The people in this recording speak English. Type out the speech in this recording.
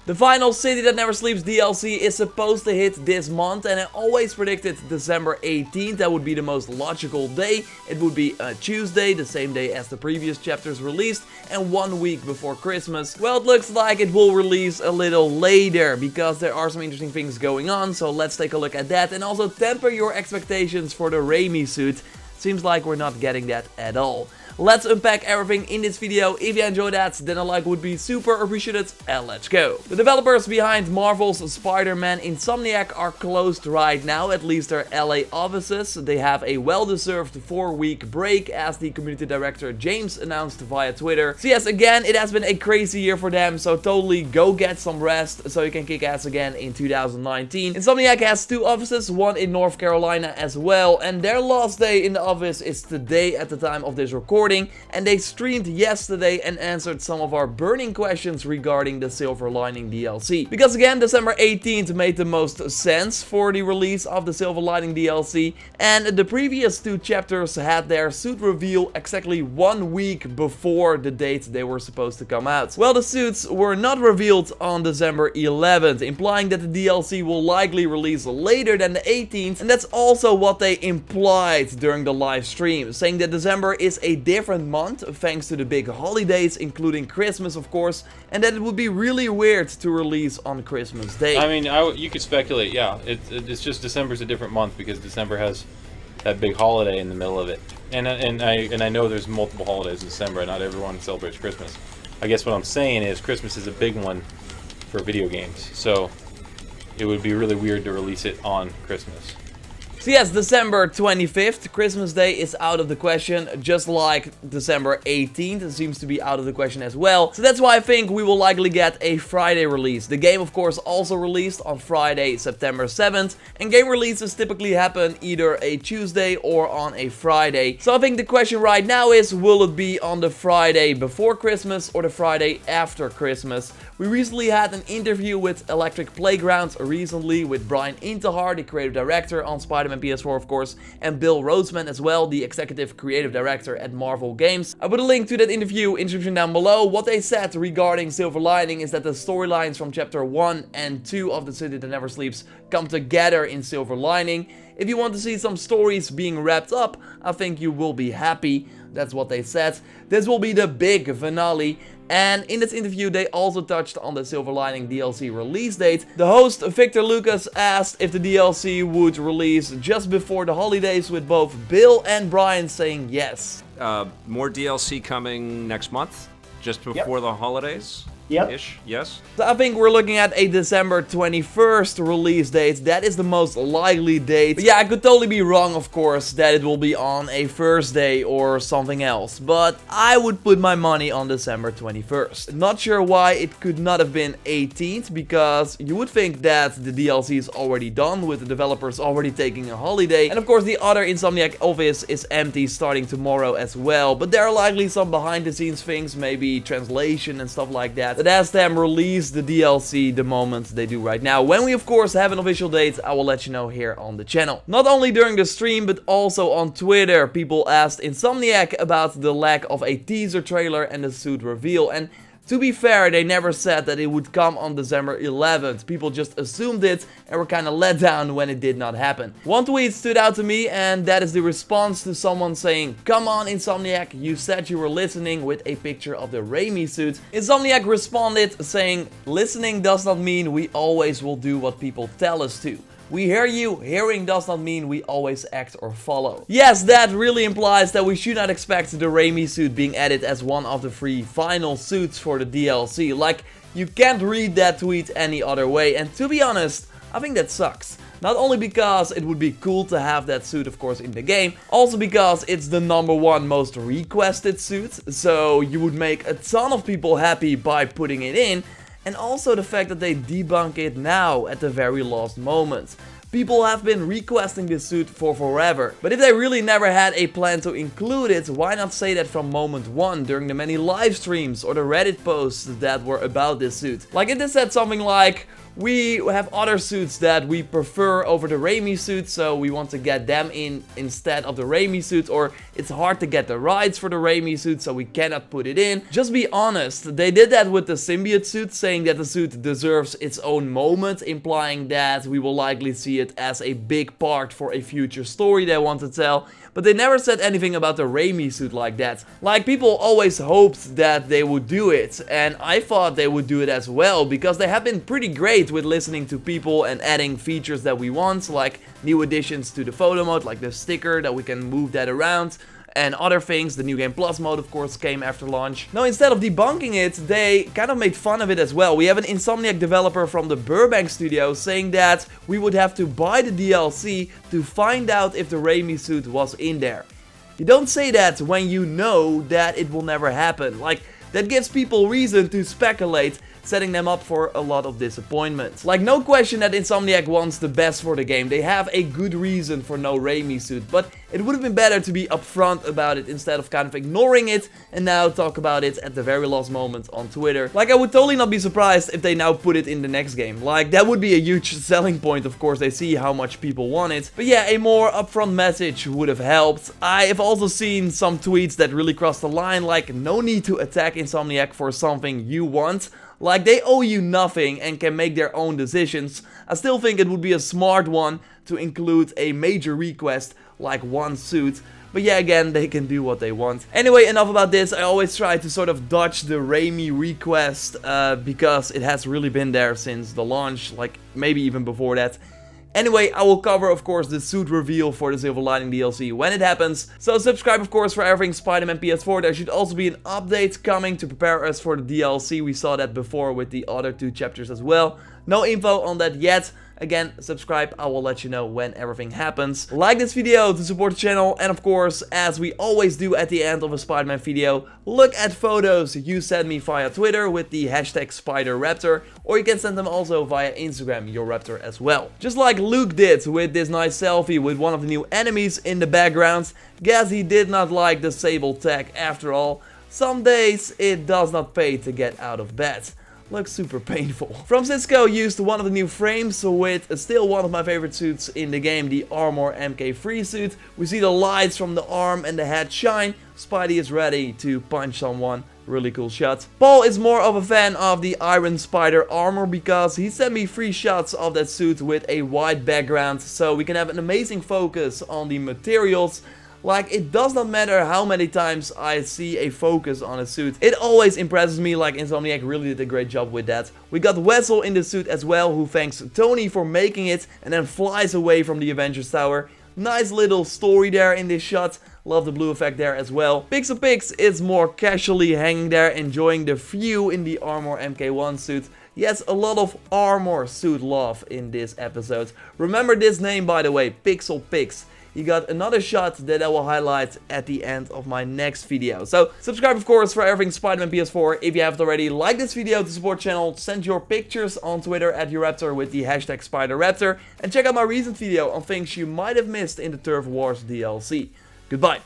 The final City That Never Sleeps DLC is supposed to hit this month, and I always predicted December 18th. That would be the most logical day. It would be a Tuesday, the same day as the previous chapters released, and 1 week before Christmas. Well, it looks like it will release a little later, because there are some interesting things going on, so let's take a look at that. And also temper your expectations for the Raimi suit. Seems like we're not getting that at all. Let's unpack everything in this video. If you enjoyed that, then a like would be super appreciated, and let's go. The developers behind Marvel's Spider-Man Insomniac are closed right now, at least their LA offices. They have a well-deserved 4-week break, as the community director James announced via Twitter. So yes, again, it has been a crazy year for them, so totally go get some rest so you can kick ass again in 2019. Insomniac has 2 offices, one in North Carolina as well, and their last day in the office is today at the time of this recording. And they streamed yesterday and answered some of our burning questions regarding the Silver Lining DLC. Because again, December 18th made the most sense for the release of the Silver Lining DLC, and the previous 2 chapters had their suit reveal exactly 1 week before the date they were supposed to come out. Well, the suits were not revealed on December 11th, implying that the DLC will likely release later than the 18th, and that's also what they implied during the live stream, saying that December is a different month thanks to the big holidays, including Christmas of course, and that it would be really weird to release on Christmas Day. I mean, you could speculate, yeah. It's just December's a different month because December has that big holiday in the middle of it, and I know there's multiple holidays in December. Not everyone celebrates Christmas. I guess what I'm saying is Christmas is a big one for video games, so it would be really weird to release it on Christmas. So yes, December 25th, Christmas Day is out of the question, just like December 18th, it seems to be out of the question as well. So that's why I think we will likely get a Friday release. The game, of course, also released on Friday, September 7th, and game releases typically happen either a Tuesday or on a Friday. So I think the question right now is, will it be on the Friday before Christmas or the Friday after Christmas? We recently had an interview with Electric Playground recently with Brian Intihar, the creative director on Spider-Man PS4 of course, and Bill Roseman as well, the executive creative director at Marvel Games. I put a link to that interview in the description down below. What they said regarding Silver Lining is that the storylines from chapter 1 and 2 of The City That Never Sleeps come together in Silver Lining. If you want to see some stories being wrapped up, I think you will be happy. That's what they said. This will be the big finale. And in this interview, they also touched on the Silver Lining DLC release date. The host, Victor Lucas, asked if the DLC would release just before the holidays, with both Bill and Brian saying yes. More DLC coming next month, just before the holidays. Yep. Yes. So I think we're looking at a December 21st release date. That is the most likely date. But yeah, I could totally be wrong, of course, that it will be on a Thursday or something else. But I would put my money on December 21st. Not sure why it could not have been 18th, because you would think that the DLC is already done, with the developers already taking a holiday. And of course, the other Insomniac office is empty starting tomorrow as well. But there are likely some behind the scenes things, maybe translation and stuff like that has them release the DLC the moment they do right now. When we of course have an official date, I will let you know here on the channel. Not only during the stream, but also on Twitter, people asked Insomniac about the lack of a teaser trailer and the suit reveal. And to be fair, they never said that it would come on December 11th. People just assumed it and were kinda let down when it did not happen. One tweet stood out to me, and that is the response to someone saying, "Come on Insomniac, you said you were listening," with a picture of the Raimi suit. Insomniac responded saying, "Listening does not mean we always will do what people tell us to. We hear you, hearing does not mean we always act or follow." Yes, that really implies that we should not expect the Raimi suit being added as one of the 3 final suits for the DLC. Like, you can't read that tweet any other way, and to be honest, I think that sucks. Not only because it would be cool to have that suit of course in the game, also because it's the #1 most requested suit, so you would make a ton of people happy by putting it in. And also the fact that they debunk it now at the very last moment. People have been requesting this suit for forever. But if they really never had a plan to include it, why not say that from moment 1 during the many live streams or the Reddit posts that were about this suit? Like if they said something like, We have other suits that we prefer over the Raimi suit, so we want to get them in instead of the Raimi suit, or it's hard to get the rights for the Raimi suit, so we cannot put it in. Just be honest, they did that with the symbiote suit, saying that the suit deserves its own moment, implying that we will likely see it as a big part for a future story they want to tell. But they never said anything about the Raimi suit like that. Like, people always hoped that they would do it, and I thought they would do it as well, because they have been pretty great with listening to people and adding features that we want, like new additions to the photo mode, like the sticker that we can move that around, and other things. The New Game Plus mode, of course, came after launch. Now, instead of debunking it, they kind of made fun of it as well. We have an Insomniac developer from the Burbank studio saying that we would have to buy the DLC to find out if the Raimi suit was in there. You don't say that when you know that it will never happen. Like, that gives people reason to speculate, setting them up for a lot of disappointment. Like, no question that Insomniac wants the best for the game. They have a good reason for no Raimi suit, but it would have been better to be upfront about it instead of kind of ignoring it and now talk about it at the very last moment on Twitter. Like, I would totally not be surprised if they now put it in the next game. Like, that would be a huge selling point, of course. They see how much people want it. But yeah, a more upfront message would have helped. I have also seen some tweets that really crossed the line, like, no need to attack Insomniac for something you want. Like, they owe you nothing and can make their own decisions. I still think it would be a smart one to include a major request like one suit. But yeah, again, they can do what they want. Anyway, enough about this. I always try to sort of dodge the Raimi request because it has really been there since the launch, like maybe even before that. Anyway, I will cover, of course, the suit reveal for the Silver Lining DLC when it happens. So subscribe, of course, for everything Spider-Man PS4. There should also be an update coming to prepare us for the DLC. We saw that before with the other 2 chapters as well. No info on that yet. Again, subscribe, I will let you know when everything happens. Like this video to support the channel, and of course, as we always do at the end of a Spider-Man video, look at photos you send me via Twitter with the hashtag SpiderRaptor, or you can send them also via Instagram, JorRaptor as well. Just like Luke did with this nice selfie with one of the new enemies in the background. Guess he did not like the Sable tag after all. Some days it does not pay to get out of bed. Looks super painful. From Cisco used one of the new frames with still one of my favorite suits in the game, the Armor MK3 suit. We see the lights from the arm and the head shine. Spidey is ready to punch someone. Really cool shot. Paul is more of a fan of the Iron Spider armor because he sent me 3 shots of that suit with a white background, so we can have an amazing focus on the materials. Like, it does not matter how many times I see a focus on a suit. It always impresses me, like Insomniac really did a great job with that. We got Wessel in the suit as well, who thanks Tony for making it and then flies away from the Avengers Tower. Nice little story there in this shot. Love the blue effect there as well. Pixel Pix is more casually hanging there, enjoying the view in the Armor MK1 suit. Yes, a lot of armor suit love in this episode. Remember this name, by the way, Pixel Pix. You got another shot that I will highlight at the end of my next video. So subscribe, of course, for everything Spider-Man PS4 if you haven't already. Like this video to support the channel. Send your pictures on Twitter at JorRaptor with the hashtag SpiderRaptor. And check out my recent video on things you might have missed in the Turf Wars DLC. Goodbye.